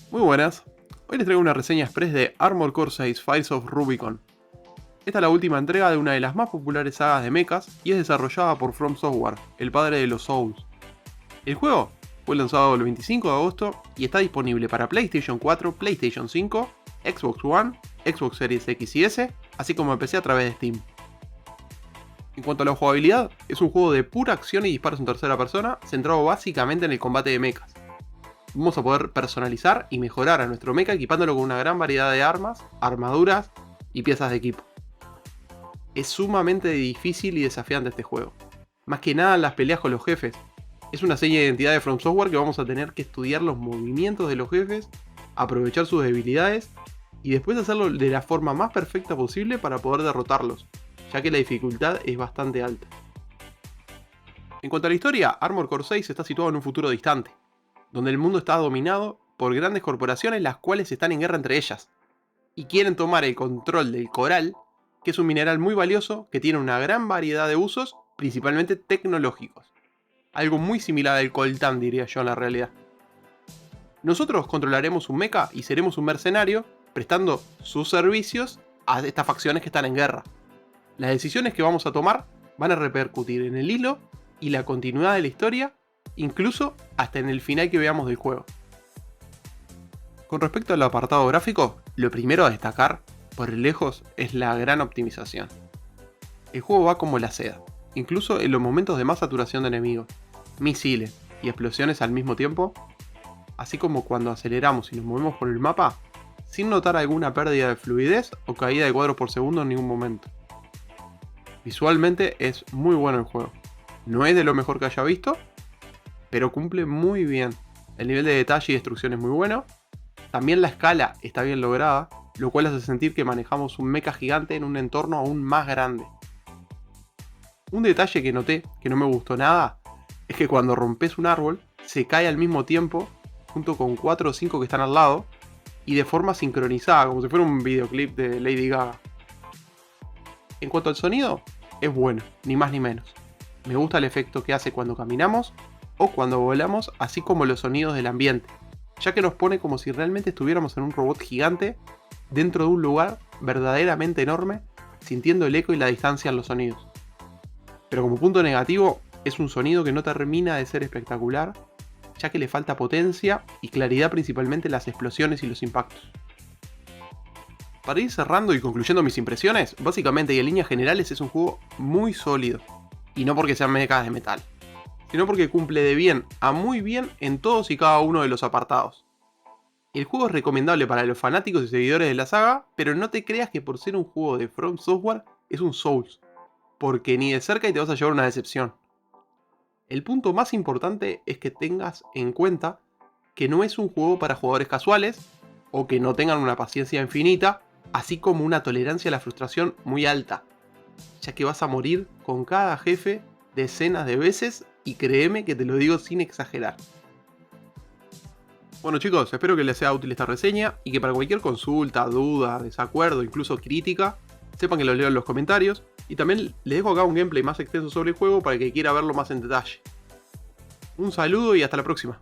Muy buenas, hoy les traigo una reseña express de Armored Core 6 Fires of Rubicon. Esta es la última entrega de una de las más populares sagas de mechas y es desarrollada por From Software, el padre de los Souls. El juego fue lanzado el 25 de agosto y está disponible para PlayStation 4, PlayStation 5, Xbox One, Xbox Series X y S, así como en PC a través de Steam. En cuanto a la jugabilidad, es un juego de pura acción y disparos en tercera persona, centrado básicamente en el combate de mechas. Vamos a poder personalizar y mejorar a nuestro mecha equipándolo con una gran variedad de armas, armaduras y piezas de equipo. Es sumamente difícil y desafiante este juego. Más que nada en las peleas con los jefes. Es una seña de identidad de From Software que vamos a tener que estudiar los movimientos de los jefes, aprovechar sus debilidades y después hacerlo de la forma más perfecta posible para poder derrotarlos, ya que la dificultad es bastante alta. En cuanto a la historia, Armored Core 6 está situado en un futuro distante, donde el mundo está dominado por grandes corporaciones las cuales están en guerra entre ellas, y quieren tomar el control del coral, que es un mineral muy valioso que tiene una gran variedad de usos, principalmente tecnológicos. Algo muy similar al coltán, diría yo en la realidad. Nosotros controlaremos un mecha y seremos un mercenario, prestando sus servicios a estas facciones que están en guerra. Las decisiones que vamos a tomar van a repercutir en el hilo y la continuidad de la historia, incluso hasta en el final que veamos del juego. Con respecto al apartado gráfico, lo primero a destacar, por lejos, es la gran optimización. El juego va como la seda, incluso en los momentos de más saturación de enemigos, misiles y explosiones al mismo tiempo, así como cuando aceleramos y nos movemos por el mapa, sin notar alguna pérdida de fluidez o caída de cuadros por segundo en ningún momento. Visualmente es muy bueno el juego. No es de lo mejor que haya visto, pero cumple muy bien. El nivel de detalle y destrucción es muy bueno. También la escala está bien lograda, lo cual hace sentir que manejamos un mecha gigante en un entorno aún más grande. Un detalle que noté, que no me gustó nada, es que cuando rompes un árbol, se cae al mismo tiempo, junto con 4 o 5 que están al lado, y de forma sincronizada, como si fuera un videoclip de Lady Gaga. En cuanto al sonido, es bueno, ni más ni menos. Me gusta el efecto que hace cuando caminamos o cuando volamos, así como los sonidos del ambiente, ya que nos pone como si realmente estuviéramos en un robot gigante dentro de un lugar verdaderamente enorme, sintiendo el eco y la distancia en los sonidos. Pero como punto negativo, es un sonido que no termina de ser espectacular, ya que le falta potencia y claridad principalmente en las explosiones y los impactos. Para ir cerrando y concluyendo mis impresiones, básicamente y en líneas generales es un juego muy sólido, y no porque sean mechas de metal, sino porque cumple de bien a muy bien en todos y cada uno de los apartados. El juego es recomendable para los fanáticos y seguidores de la saga, pero no te creas que por ser un juego de From Software es un Souls, porque ni de cerca y te vas a llevar una decepción. El punto más importante es que tengas en cuenta que no es un juego para jugadores casuales, o que no tengan una paciencia infinita, así como una tolerancia a la frustración muy alta, ya que vas a morir con cada jefe decenas de veces y créeme que te lo digo sin exagerar. Bueno chicos, espero que les sea útil esta reseña y que para cualquier consulta, duda, desacuerdo, incluso crítica, sepan que lo leo en los comentarios y también les dejo acá un gameplay más extenso sobre el juego para el que quiera verlo más en detalle. Un saludo y hasta la próxima.